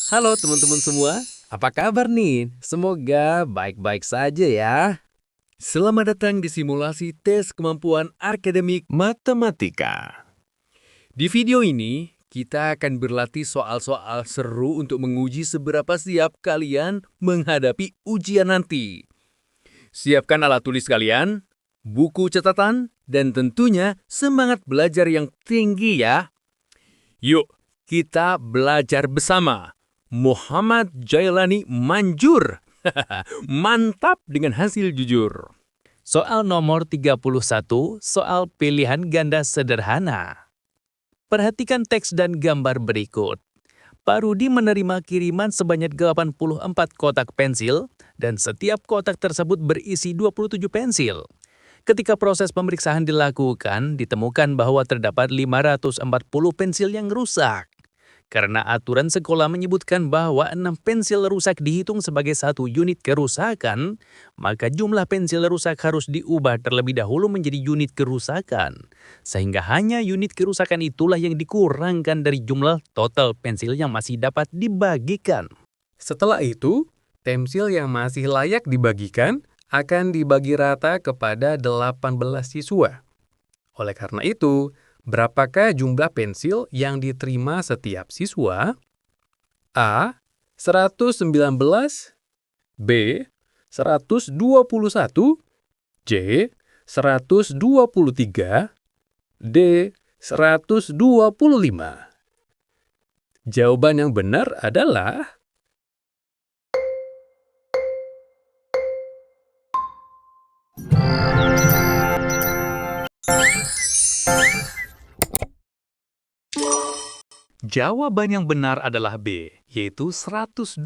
Halo teman-teman semua, apa kabar nih? Semoga baik-baik saja ya. Selamat datang di simulasi tes kemampuan akademik matematika. Di video ini, kita akan berlatih soal-soal seru untuk menguji seberapa siap kalian menghadapi ujian nanti. Siapkan alat tulis kalian, buku catatan, dan tentunya semangat belajar yang tinggi ya. Yuk, kita belajar bersama. Muhammad Jailani Manjur. Mantap dengan hasil jujur. Soal nomor 31, soal pilihan ganda sederhana. Perhatikan teks dan gambar berikut. Pak Rudi menerima kiriman sebanyak 84 kotak pensil, dan setiap kotak tersebut berisi 27 pensil. Ketika proses pemeriksaan dilakukan, ditemukan bahwa terdapat 540 pensil yang rusak. Karena aturan sekolah menyebutkan bahwa 6 pensil rusak dihitung sebagai 1 unit kerusakan, maka jumlah pensil rusak harus diubah terlebih dahulu menjadi unit kerusakan. Sehingga hanya unit kerusakan itulah yang dikurangkan dari jumlah total pensil yang masih dapat dibagikan. Setelah itu, pensil yang masih layak dibagikan akan dibagi rata kepada 18 siswa. Oleh karena itu, berapakah jumlah pensil yang diterima setiap siswa? A. 119, B. 121, C. 123, D. 125. Jawaban yang benar adalah Jawaban yang benar adalah B, yaitu 121.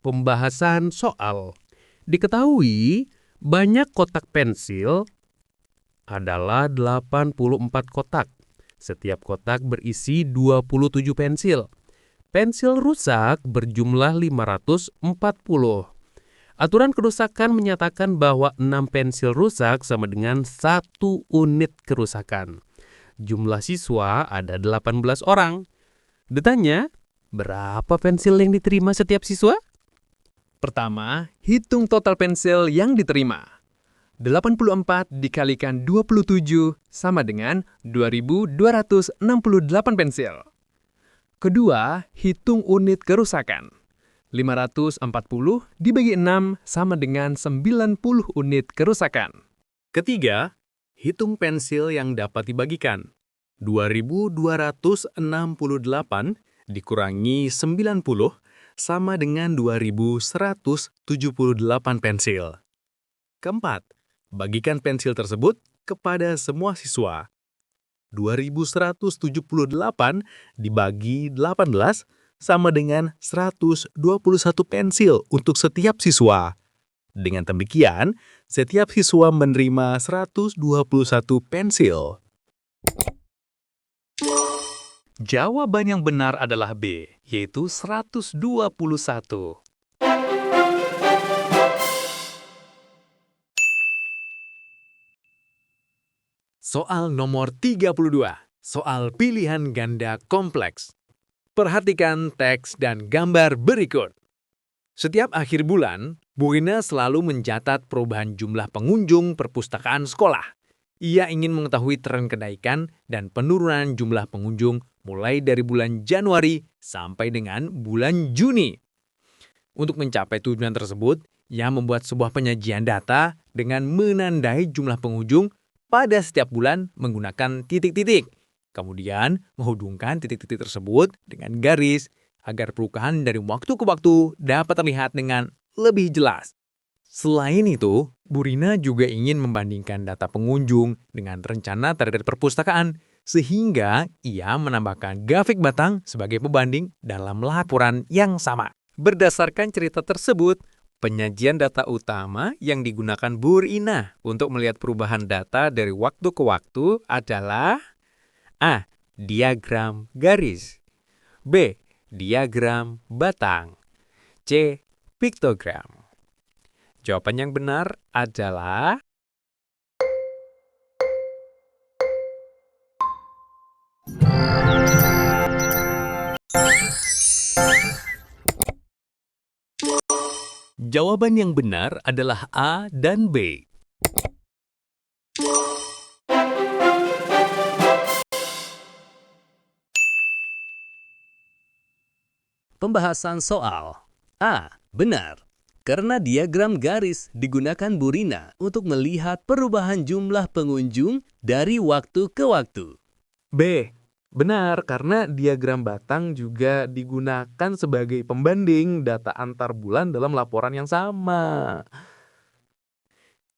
Pembahasan soal. Diketahui banyak kotak pensil adalah 84 kotak. Setiap kotak berisi 27 pensil. Pensil rusak berjumlah 540. Aturan kerusakan menyatakan bahwa 6 pensil rusak sama dengan 1 unit kerusakan. Jumlah siswa ada 18 orang. Ditanya, berapa pensil yang diterima setiap siswa? Pertama, hitung total pensil yang diterima. 84 dikalikan 27 sama dengan 2.268 pensil. Kedua, hitung unit kerusakan. 540 dibagi 6 sama dengan 90 unit kerusakan. Ketiga, hitung pensil yang dapat dibagikan. 2.268 dikurangi 90 sama dengan 2.178 pensil. Keempat, bagikan pensil tersebut kepada semua siswa. 2.178 dibagi 18 sama dengan 121 pensil untuk setiap siswa. Dengan demikian, setiap siswa menerima 121 pensil. Jawaban yang benar adalah B, yaitu 121. Soal nomor 32, soal pilihan ganda kompleks. Perhatikan teks dan gambar berikut. Setiap akhir bulan, Bu Rina selalu mencatat perubahan jumlah pengunjung perpustakaan sekolah. Ia ingin mengetahui tren kenaikan dan penurunan jumlah pengunjung mulai dari bulan Januari sampai dengan bulan Juni. Untuk mencapai tujuan tersebut, ia membuat sebuah penyajian data dengan menandai jumlah pengunjung pada setiap bulan menggunakan titik-titik. Kemudian menghubungkan titik-titik tersebut dengan garis agar perubahan dari waktu ke waktu dapat terlihat dengan lebih jelas. Selain itu, Bu Rina juga ingin membandingkan data pengunjung dengan rencana target perpustakaan, sehingga ia menambahkan grafik batang sebagai pembanding dalam laporan yang sama. Berdasarkan cerita tersebut, penyajian data utama yang digunakan Bu Rina untuk melihat perubahan data dari waktu ke waktu adalah A. Diagram garis, B. Diagram batang, C. Piktogram. Jawaban yang benar adalah Jawaban yang benar adalah A dan B. Pembahasan soal A. Benar. Karena diagram garis digunakan Bu Rina untuk melihat perubahan jumlah pengunjung dari waktu ke waktu. B. Benar, karena diagram batang juga digunakan sebagai pembanding data antar bulan dalam laporan yang sama.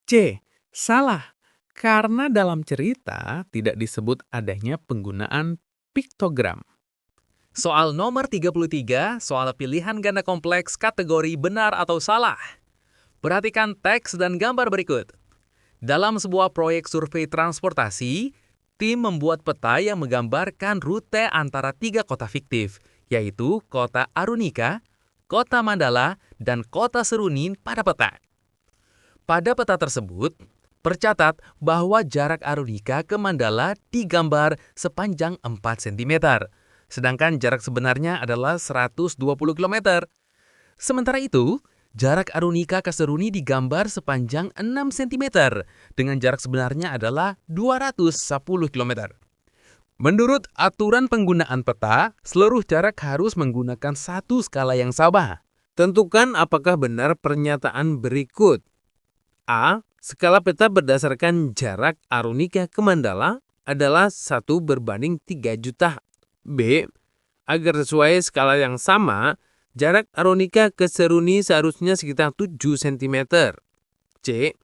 C. Salah, karena dalam cerita tidak disebut adanya penggunaan piktogram. Soal nomor 33, soal pilihan ganda kompleks kategori benar atau salah. Perhatikan teks dan gambar berikut. Dalam sebuah proyek survei transportasi, tim membuat peta yang menggambarkan rute antara 3 kota fiktif, yaitu kota Arunika, kota Mandala, dan kota Seruni pada peta. Pada peta tersebut, tercatat bahwa jarak Arunika ke Mandala digambar sepanjang 4 cm, sedangkan jarak sebenarnya adalah 120 km. Sementara itu, jarak Arunika ke Seruni digambar sepanjang 6 cm, dengan jarak sebenarnya adalah 210 km. Menurut aturan penggunaan peta, seluruh jarak harus menggunakan satu skala yang sama. Tentukan apakah benar pernyataan berikut. A. Skala peta berdasarkan jarak Arunika ke Mandala adalah 1/3 juta. B. Agar sesuai skala yang sama, jarak Arunika ke Seruni seharusnya sekitar 7 cm. C.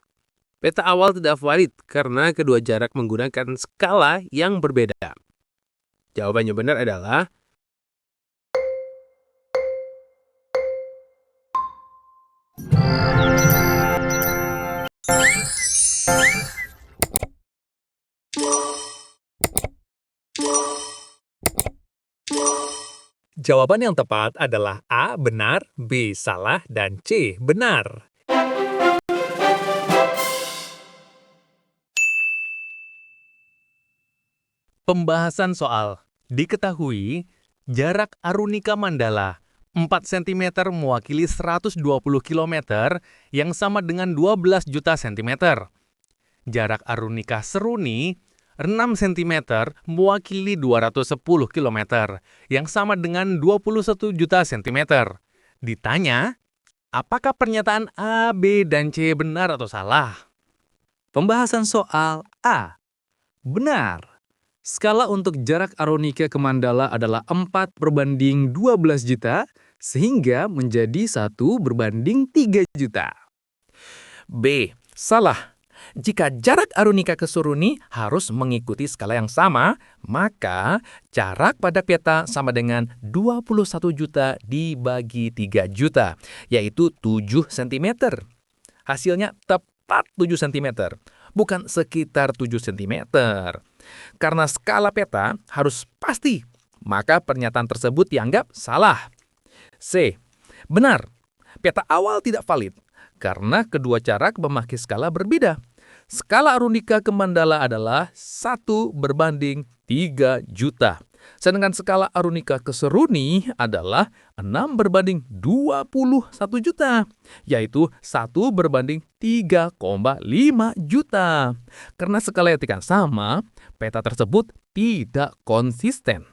Peta awal tidak valid karena kedua jarak menggunakan skala yang berbeda. Jawabannya benar adalah Jawaban yang tepat adalah A. Benar, B. Salah, dan C. Benar. Pembahasan soal. Diketahui, jarak Arunika Mandala 4 cm mewakili 120 km yang sama dengan 12 juta cm. Jarak Arunika Seruni 6 cm mewakili 210 km yang sama dengan 21 juta cm. Ditanya, apakah pernyataan A, B, dan C benar atau salah? Pembahasan soal A. Benar. Skala untuk jarak Arunika ke Mandala adalah 4/12 juta, sehingga menjadi 1/3 juta. B. Salah. Jika jarak Arunika ke Seruni harus mengikuti skala yang sama, maka jarak pada peta sama dengan 21 juta dibagi 3 juta, yaitu 7 cm. Hasilnya tepat 7 cm, bukan sekitar 7 cm. Karena skala peta harus pasti, maka pernyataan tersebut dianggap salah. C. Benar, peta awal tidak valid karena kedua jarak memakai skala berbeda. Skala Arunika ke Mandala adalah 1/3 juta. Sedangkan skala Arunika ke Seruni adalah 6/21 juta, yaitu 1/3,5 juta. Karena skala yang sama, peta tersebut tidak konsisten.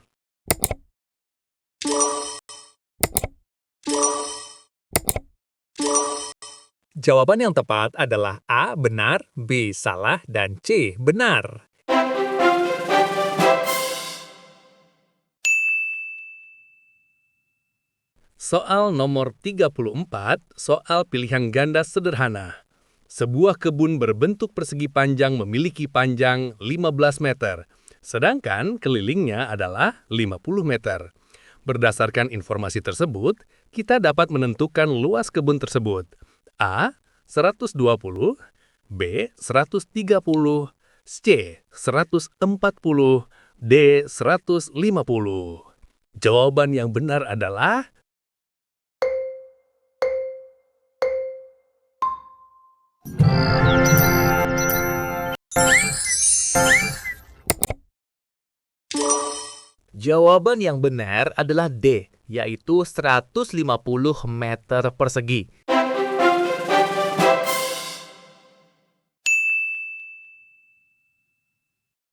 Jawaban yang tepat adalah A. Benar, B. Salah, dan C. Benar. soal nomor 34, soal pilihan ganda sederhana. Sebuah kebun berbentuk persegi panjang memiliki panjang 15 meter, sedangkan kelilingnya adalah 50 meter. Berdasarkan informasi tersebut, kita dapat menentukan luas kebun tersebut. A. 120, B. 130, C. 140, D. 150. Jawaban yang benar adalah Jawaban yang benar adalah D, yaitu 150 meter persegi.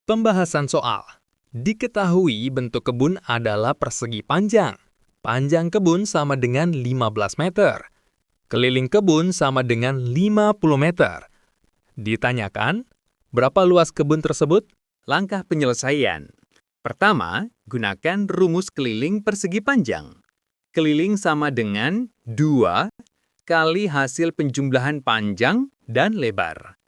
Pembahasan soal. Diketahui bentuk kebun adalah persegi panjang. Panjang kebun sama dengan 15 meter. Keliling kebun sama dengan 50 meter. Ditanyakan, berapa luas kebun tersebut? Langkah penyelesaian. Pertama, gunakan rumus keliling persegi panjang. Keliling sama dengan 2 kali hasil penjumlahan panjang dan lebar.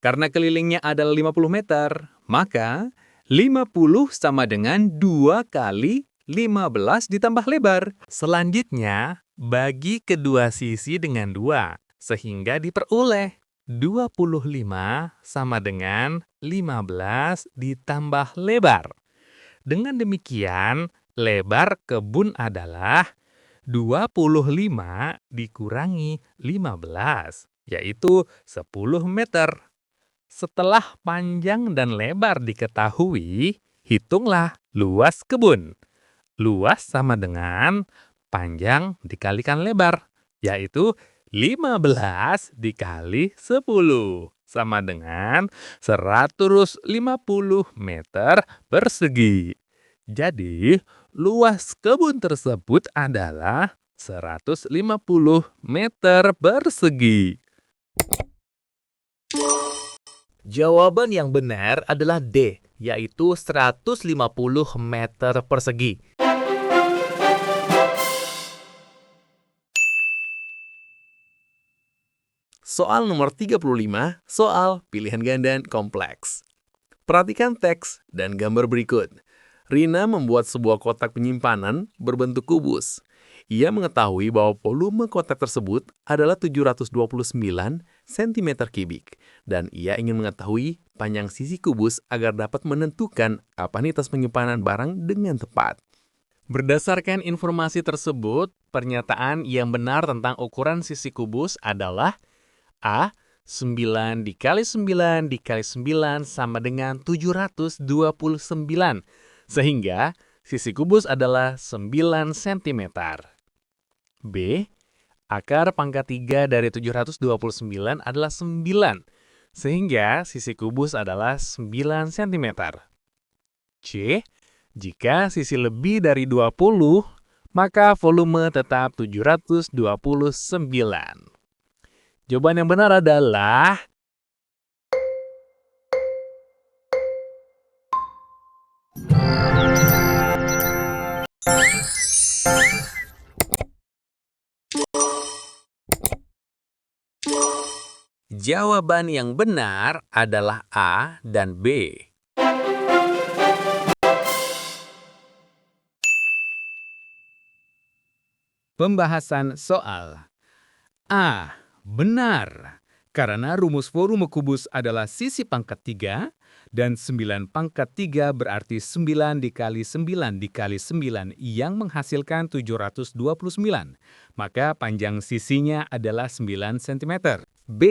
Karena kelilingnya adalah 50 meter, maka 50 sama dengan 2 kali 15 ditambah lebar. Selanjutnya, bagi kedua sisi dengan 2, sehingga diperoleh 25 sama dengan 15 ditambah lebar. Dengan demikian, lebar kebun adalah 25 dikurangi 15, yaitu 10 meter. Setelah panjang dan lebar diketahui, hitunglah luas kebun. Luas sama dengan panjang dikalikan lebar, yaitu 15 dikali 10, sama dengan 150 meter persegi. Jadi, luas kebun tersebut adalah 150 meter persegi. Jawaban yang benar adalah D, yaitu 150 meter persegi. Soal nomor 35, soal pilihan ganda kompleks. Perhatikan teks dan gambar berikut. Rina membuat sebuah kotak penyimpanan berbentuk kubus. Ia mengetahui bahwa volume kotak tersebut adalah 729 cm3 dan ia ingin mengetahui panjang sisi kubus agar dapat menentukan kapasitas penyimpanan barang dengan tepat. Berdasarkan informasi tersebut, pernyataan yang benar tentang ukuran sisi kubus adalah A. 9 dikali 9 dikali 9 sama dengan 729, sehingga sisi kubus adalah 9 cm. B. Akar pangkat 3 dari 729 adalah 9, sehingga sisi kubus adalah 9 cm. C. Jika sisi lebih dari 20, maka volume tetap 729. Jawaban yang benar adalah Jawaban yang benar adalah A dan B. Pembahasan soal. A. Benar. Karena rumus volume kubus adalah sisi pangkat 3, dan 9 pangkat 3 berarti 9 dikali 9 dikali 9 yang menghasilkan 729. Maka panjang sisinya adalah 9 cm. B.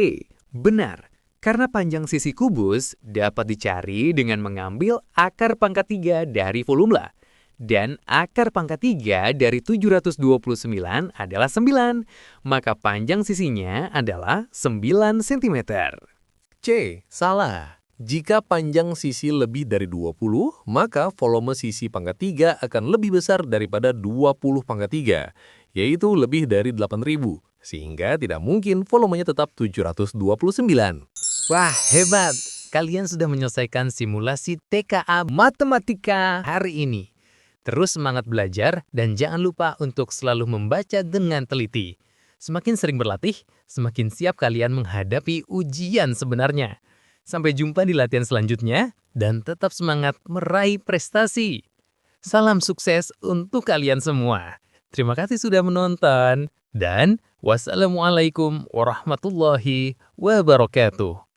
Benar. Karena panjang sisi kubus dapat dicari dengan mengambil akar pangkat 3 dari volumenya. Dan akar pangkat 3 dari 729 adalah 9, maka panjang sisinya adalah 9 cm. C. Salah. Jika panjang sisi lebih dari 20, maka volume sisi pangkat 3 akan lebih besar daripada 20 pangkat 3, yaitu lebih dari 8.000, sehingga tidak mungkin volumenya tetap 729. Wah, hebat! Kalian sudah menyelesaikan simulasi TKA Matematika hari ini. Terus semangat belajar dan jangan lupa untuk selalu membaca dengan teliti. Semakin sering berlatih, semakin siap kalian menghadapi ujian sebenarnya. Sampai jumpa di latihan selanjutnya dan tetap semangat meraih prestasi. Salam sukses untuk kalian semua. Terima kasih sudah menonton dan wassalamualaikum warahmatullahi wabarakatuh.